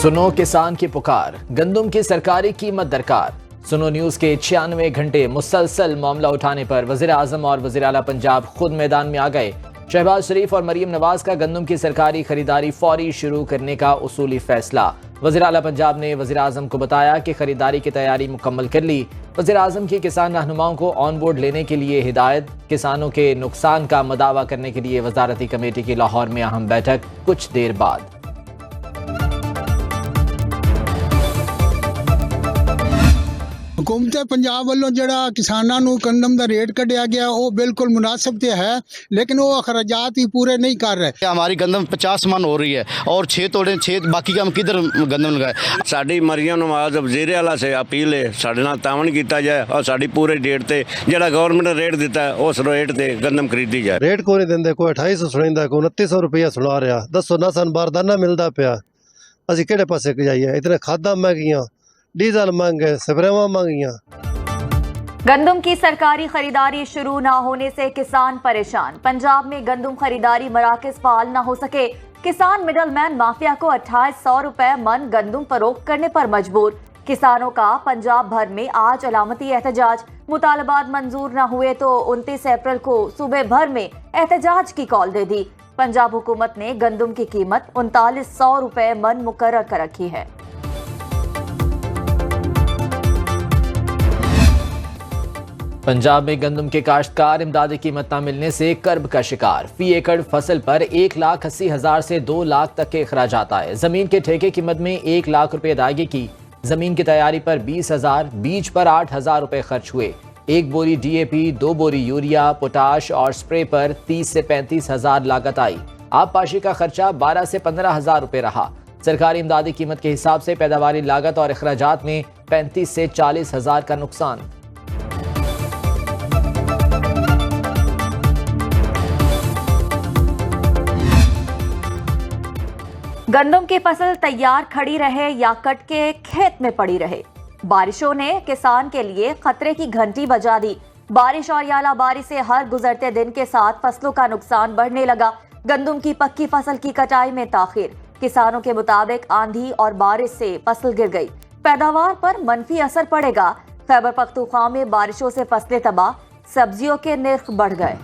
सुनो किसान की पुकार, गंदम की सरकारी कीमत दरकार। सुनो न्यूज के 96 घंटे मुसलसल मामला उठाने पर वजीर आजम और वजीर आला पंजाब खुद मैदान में आ गए। शहबाज शरीफ और मरीम नवाज का गंदम की सरकारी खरीदारी फौरी शुरू करने का उसूली फैसला। वजीर आला पंजाब ने वजीर आजम को बताया कि खरीदारी की तैयारी मुकम्मल कर ली। वजीर आजम की किसान रहनुमाओं को ऑन बोर्ड लेने के लिए हिदायत। किसानों के नुकसान का मदावा करने के लिए वजारती कमेटी की लाहौर में अहम बैठक कुछ देर बाद। हुकूमत पंजाब वालों जड़ा किसानों नूं गंदम दा रेट कढ़िया गया वो बिल्कुल मुनासिब तो है, लेकिन वो अखराजात ही पूरे नहीं कर रहे। हमारी गंदम 50 मन हो रही है और 6 तोड़े 6 बाकी का हम किधर गंदम लगाए। साडी मरीम नवाज वज़ीर आला से अपील है साडे नाल तावन किया जाए और साडी पूरे रेट ते जड़ा गवर्नमेंट ने रेट दिता है उस रेट ते गंदम खरीदी जाए। रेट को नहीं देंदे, कोई 2800 सुनाइंदा, कोई 2900 रुपया सुना रहा। दसो ना सन बारदाना मिलता पिया, असीं किहड़े पासे जाइए? इतने खादा महंगियां, डीजल महंगे, स्प्रेवां महंगियां। गंदम की सरकारी खरीदारी शुरू न होने से किसान परेशान। पंजाब में गंदम खरीदारी मराकज फाल न हो सके। किसान मिडलमैन माफिया को 2800 रुपए मन गंदम फरोख्त करने पर मजबूर। किसानों का पंजाब भर में आज अलामती एहतजाज। मुतालबात मंजूर न हुए तो 29 अप्रैल को सूबे भर में एहतजाज की कॉल दे दी। पंजाब हुकूमत ने गंदम की कीमत 3900 रुपए मन मुकर्रर कर रखी है। पंजाब में गंदम के काश्तकार इमदादी कीमत न मिलने से कर्ब का शिकार। फी एकड़ फसल पर 1,80,000 से 2 लाख तक के अखराजात आए। जमीन के ठेके की मद में 1 लाख रुपए अदायगी की। जमीन की तैयारी पर 20,000, बीज पर 8,000 रुपए खर्च हुए। 1 बोरी DAP, 2 बोरी यूरिया, पोटाश और स्प्रे पर 30 से 35,000 लागत आई। आबपाशी का खर्चा 12 से 15,000 रुपए रहा। सरकारी इमदादी कीमत के हिसाब से पैदावारी लागत और अखराजात में 35 से 40,000 का नुकसान। गंदम की फसल तैयार खड़ी रहे या कट के खेत में पड़ी रहे, बारिशों ने किसान के लिए खतरे की घंटी बजा दी। बारिश और यालाबारी से हर गुजरते दिन के साथ फसलों का नुकसान बढ़ने लगा। गंदम की पक्की फसल की कटाई में ताखिर। किसानों के मुताबिक आंधी और बारिश से फसल गिर गई। पैदावार पर मनफी असर पड़ेगा। खैबर पख्तूनख्वा में बारिशों से फसलें तबाह, सब्जियों के निर्ख बढ़ गए।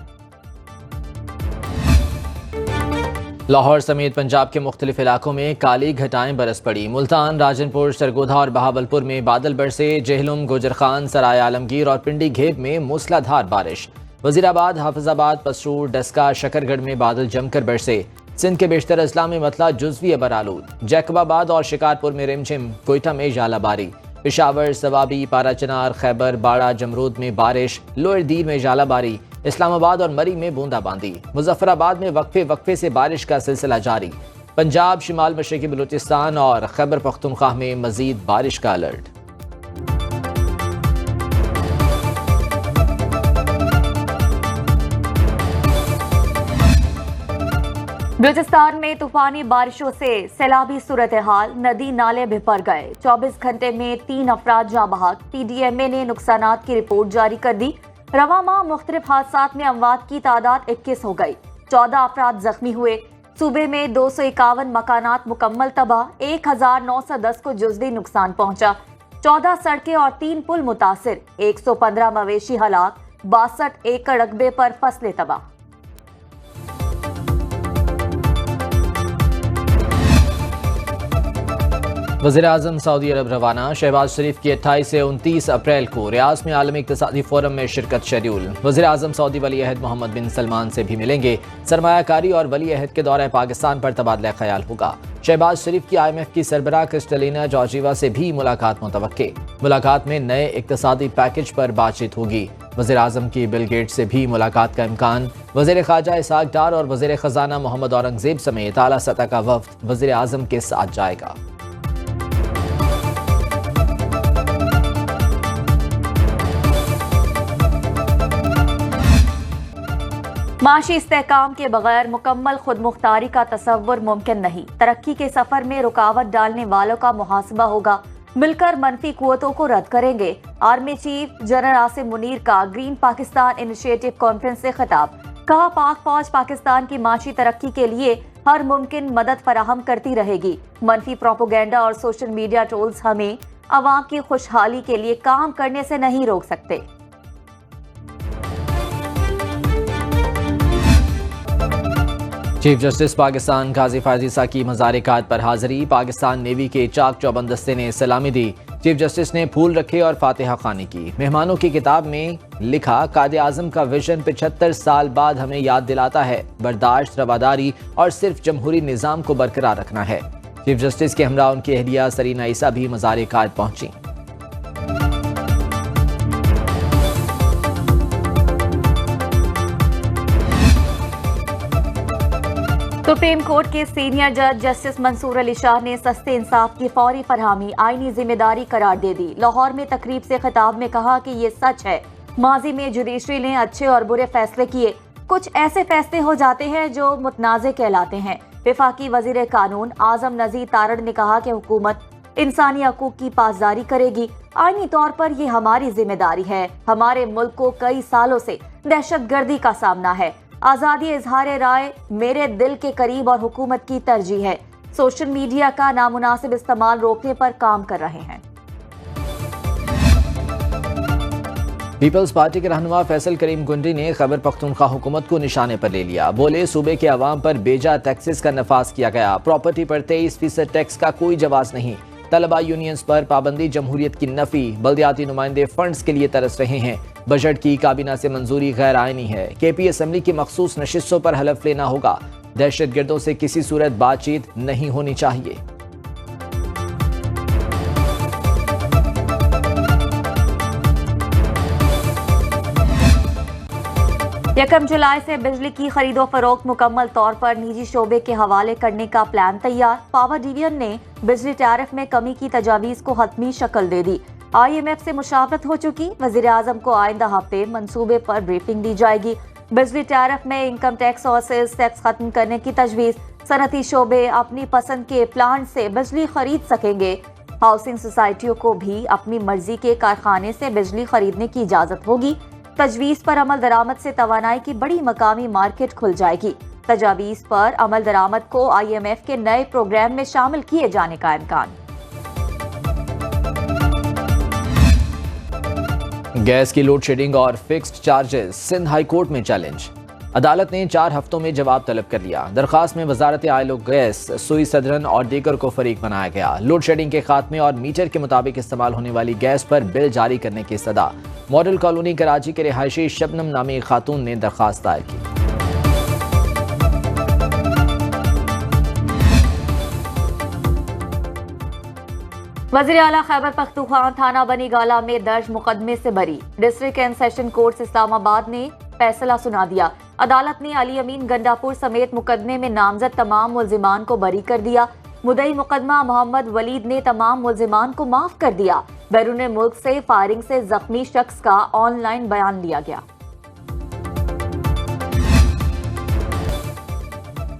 लाहौर समेत पंजाब के मुख्तलिफ इलाकों में काली घटाएं बरस पड़ी। मुल्तान, राजनपुर, सरगोधा और बहावलपुर में बादल बरसे। जेहलुम, गुजरखान, सराय आलमगीर और पिंडी घेब में मूसलाधार बारिश। वजीराबाद, हाफिजाबाद, पसरूर, डस्का, शकरगढ़ में बादल जमकर बरसे। सिंध के बेशतर अजला में मतला जुज़वी अबरालूद। जैकबाबाद और शिकारपुर में रिमझिम। कोयटा में जालाबारी। पेशावर, सवाबी, पाराचनार, खैबर, बाड़ा, जमरूद में बारिश। लोअर दीर में जालाबारी। इस्लामाबाद और मरी में बूंदाबांदी। मुजफ्फराबाद में वक्फे वक्फे से बारिश का सिलसिला जारी। पंजाब, शिमाल मशरकी बलूचिस्तान और खैबर पख्तूनख्वा में मजीद बारिश का अलर्ट। बलूचिस्तान में तूफानी बारिशों से सैलाबी सूरत हाल। नदी नाले बिफर गए। 24 घंटे में 3 अफराद जाँ बहक। PDMA ने नुकसानात की रिपोर्ट जारी कर दी। रवा माह मुख्तलिफ हादसात में अमवात की तादाद 21 हो गई। 14 अफराद जख्मी हुए। सूबे में 251 मकानात मुकम्मल तबाह। 1,910 को जुज़वी नुकसान पहुंचा। 14 सड़कें और 3 पुल मुतासिर। 115 मवेशी हलाक। 62 एकड़ रकबे पर फसलें तबाह। वज़ीर आज़म सऊदी अरब रवाना। शहबाज शरीफ की 28 से 29 अप्रैल को रियाद में आलमी इक़्तिसादी फोरम में शिरकत शेड्यूल। वज़ीर आज़म सऊदी वली अहद मोहम्मद बिन सलमान से भी मिलेंगे। सरमायाकारी और वली अहद के दौरे पाकिस्तान पर तबादला ख्याल होगा। शहबाज शरीफ की IMF की सरबराह क्रिस्टलिना जॉर्जीवा से भी मुलाकात मुतवक्के। मुलाकात में नए इक़्तिसादी पैकेज पर बातचीत होगी। वज़ीर आज़म की बिल गेट्स से भी मुलाकात का इम्कान। वज़ीर ख़ारजा इसहाक डार और वज़ीर ख़जाना मोहम्मद औरंगज़ेब समेत आला सतह का वफ़द वज़ीर आज़म के साथ जाएगा। माशी इस्तेहकाम के बगैर मुकम्मल खुद मुख्तारी का तसव्वुर मुमकिन नहीं। तरक्की के सफर में रुकावट डालने वालों का मुहासबा होगा। मिलकर मनफी कुव्वतों को रद्द करेंगे। Army chief general Asim Munir का ग्रीन पाकिस्तान इनिशिएटिव कॉन्फ्रेंस से खिताब। कहा, पाक फौज पाकिस्तान की माशी तरक्की के लिए हर मुमकिन मदद फराहम करती रहेगी। मनफी प्रोपोगेंडा और सोशल मीडिया ट्रोल्स हमें अवाम की खुशहाली के लिए काम करने से नहीं रोक सकते। चीफ जस्टिस पाकिस्तान गाजी फायज ईसा की मज़ार-ए-कात पर हाजिरी। पाकिस्तान नेवी के चाक चौबंद दस्ते ने सलामी दी। चीफ जस्टिस ने फूल रखे और फातिहा खानी की। मेहमानों की किताब में लिखा, कायदे आज़म का विजन 75 साल बाद हमें याद दिलाता है, बर्दाश्त, रवादारी और सिर्फ जमहूरी निज़ाम को बरकरार रखना है। चीफ जस्टिस के हमरा उनकी अहलिया सरीना ईसा भी मज़ार-ए-कात पहुंची। सुप्रीम कोर्ट के सीनियर जज जस्टिस मंसूर अली शाह ने सस्ते इंसाफ की फौरी फरहमी आईनी जिम्मेदारी करार दे दी। लाहौर में तकरीब से खिताब में कहा कि ये सच है, माजी में जुडिशरी ने अच्छे और बुरे फैसले किए, कुछ ऐसे फैसले हो जाते हैं जो मुतनाज़े कहलाते हैं। वफाकी वजीर कानून आजम नज़ीर तारड़ ने कहा कि हुकूमत इंसानी हकूक की पासदारी करेगी। आईनी तौर पर ये हमारी जिम्मेदारी है। हमारे मुल्क को कई सालों से दहशतगर्दी का सामना है। आज़ादी इजहार राय मेरे दिल के करीब और हुकूमत की तरजीह है। सोशल मीडिया का नामुनासिब इस्तेमाल रोकने पर काम कर रहे हैं। पीपल्स पार्टी के रहनुमा फैसल करीम गुंडी ने खैबर पख्तूनख्वा हुकूमत को निशाने पर ले लिया। बोले, सूबे के अवाम पर बेजा टैक्सेस का नफाज किया गया, प्रॉपर्टी पर 23% टैक्स का कोई जवाज नहीं। तलबा यूनियंस पर पाबंदी जमहूरियत की नफी। बल्दियाती नुमाइंदे फंड्स के लिए तरस रहे हैं। बजट की काबीना से मंजूरी गैर आईनी है। केपी असम्बली की मखसूस नशिस्तों पर हलफ लेना होगा। दहशतगर्दों से किसी सूरत बातचीत नहीं होनी चाहिए। यकम जुलाई से बिजली की खरीदो फरोख्त मुकम्मल तौर पर निजी शोबे के हवाले करने का प्लान तैयार। पावर डिवीजन ने बिजली टैरिफ में कमी की तजावीज़ को हतमी शक्ल दे दी। IMF से मुशावरत हो चुकी। वज़ीर आज़म को आइंदा हफ्ते मंसूबे पर ब्रीफिंग दी जाएगी। बिजली टैरिफ में इनकम टैक्स और सेल्स टैक्स खत्म करने की तजवीज़। सनती शोबे अपनी पसंद के प्लांट से बिजली खरीद सकेंगे। हाउसिंग सोसाइटियों को भी अपनी मर्जी के कारखाने से बिजली खरीदने की इजाजत होगी। तजवीज़ पर अमल दरामद से तवानाई की बड़ी मकामी मार्केट खुल जाएगी। तजावीज़ पर अमल दरामद को IMF के नए प्रोग्राम में शामिल किए जाने का इम्कान। गैस की लोड शेडिंग और fixed charges Sindh high court में चैलेंज। अदालत ने 4 हफ्तों में जवाब तलब कर लिया। दरखास्त में वजारत आयल गैस, सुई सदरन और दीगर को फरीक बनाया गया। लोड शेडिंग के खात्मे और मीटर के मुताबिक इस्तेमाल होने वाली गैस पर बिल जारी करने की सदा। मॉडल कॉलोनी कराची के रिहायशी शबनम नामी खातून ने दरखास्त दायर की। वज़ीर आला खैबर पख्तूनख्वा थाना बनी गाला में दर्ज मुकदमे से बरी। District and session court Islamabad ने फैसला सुना दिया। अदालत ने अली अमीन गंडापुर समेत मुकदमे में नामजद तमाम मुल्जिमान को बरी कर दिया। मुदई मुकदमा मोहम्मद वलीद ने तमाम मुल्जिमान को माफ कर दिया। बैरून मुल्क से फायरिंग से जख्मी शख्स का ऑनलाइन बयान लिया गया।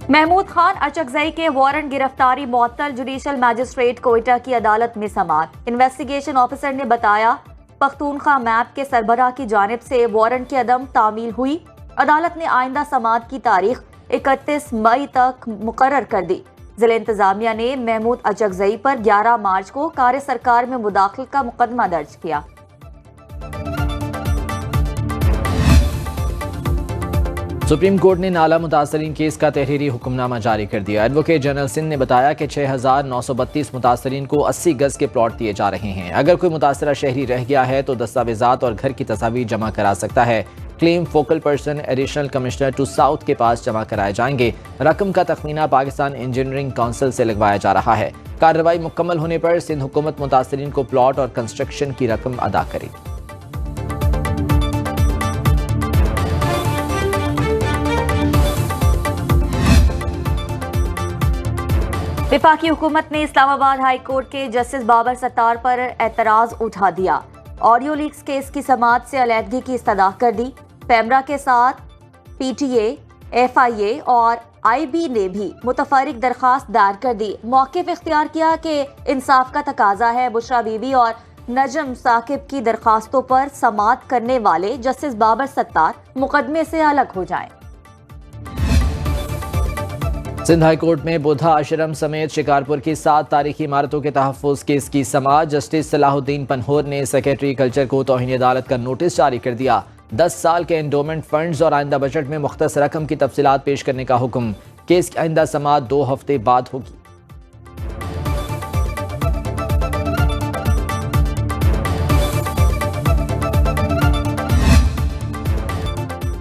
महमूद खान अचकजई के वारंट गिरफ्तारी मुअत्तल। जुडिशल मैजिस्ट्रेट कोयटा की अदालत में समाअत। इन्वेस्टिगेशन ऑफिसर ने बताया, पख्तूनख्वा मैप के सरबराह की जानिब से वारंट की अदम तामील हुई। अदालत ने आइंदा समाअत की तारीख 31 मई तक मुकर्रर कर दी। जिला इंतजामिया ने महमूद अचकजई पर 11 मार्च को कार सरकार में मुदाखिल का मुकदमा दर्ज किया। सुप्रीम कोर्ट ने नाला मुतासरीन केस का तहरीरी हुक्मनामा जारी कर दिया। एडवोकेट जनरल सिंध ने बताया कि 6,932 मुतासरीन को 80 गज के प्लॉट दिए जा रहे हैं। अगर कोई मुतासरा शहरी रह गया है तो दस्तावेजात और घर की तस्वीर जमा करा सकता है। Claim focal person additional commissioner two south के पास जमा कराए जाएंगे। रकम का तखमीना पाकिस्तान इंजीनियरिंग काउंसिल से लगवाया जा रहा है। कार्रवाई मुकम्मल होने पर सिंध हुकूमत मुतासरीन को प्लॉट और कंस्ट्रक्शन की रकम अदा करेगी। वफाकी हुकूमत ने इस्लामाबाद हाई कोर्ट के जस्टिस बाबर सत्तार पर एतराज उठा दिया। ऑडियो लीक्स केस की समाअत से अलहदगी की इस्तदा कर दी। पैमरा के साथ PTA, FIA और IB ने भी मुतफरिक दरखास्त दायर कर दी। मौक़िफ़ इख्तियार किया कि इंसाफ का तकाजा है। बुशरा बीबी और नजम साकिब की दरखास्तों पर समाअत करने वाले जस्टिस बाबर सत्तार मुकदमे से अलग हो जाएं। सिंध हाई कोर्ट में बुद्धा आश्रम समेत शिकारपुर की 7 तारीखी इमारतों के तहफ़्फ़ुज़ केस की समाअत। जस्टिस सलाहुद्दीन पनहोर ने सेक्रेटरी कल्चर को तौहीन अदालत का नोटिस जारी कर दिया। 10 साल के एंडोमेंट फंड्स और आइंदा बजट में मुख्तस रकम की तफसीलात पेश करने का हुक्म। केस की आइंदा समाअत 2 हफ्ते बाद होगी।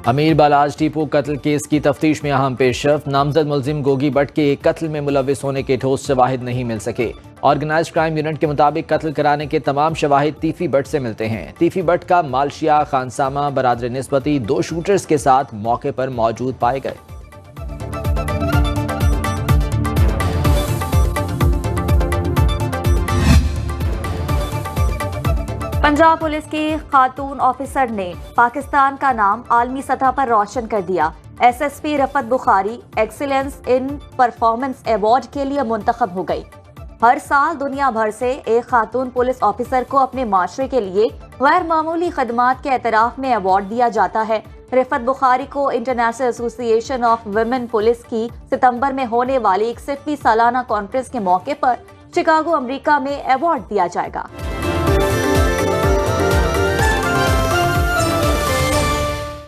अमीर बालाज टीपू कत्ल केस की तफ्तीश में अहम पेशरफ। नामजद मुलजिम गोगी भट्ट के कत्ल में मुलविस होने के ठोस शवाहिद नहीं मिल सके। ऑर्गेनाइज्ड क्राइम यूनिट के मुताबिक कत्ल कराने के तमाम शवाहिद तीफी भट्ट से मिलते हैं। तीफी भट्ट का मालशिया, खानसामा, बरादर निस्बती 2 शूटर्स के साथ मौके पर मौजूद पाए गए। पंजाब पुलिस की खातून ऑफिसर ने पाकिस्तान का नाम आलमी सतह पर रोशन कर दिया। SSP Rafat Bukhari excellence in performance award के लिए मुंतखब हो गई। हर साल दुनिया भर से एक खातून पुलिस ऑफिसर को अपने माशरे के लिए गैर मामूली खदमात के एतराफ में अवार्ड दिया जाता है। रफत बुखारी को international association of women police की सितंबर में होने वाली 61वीं सालाना कॉन्फ्रेंस के मौके पर शिकागो, अमेरिका में अवार्ड दिया जाएगा।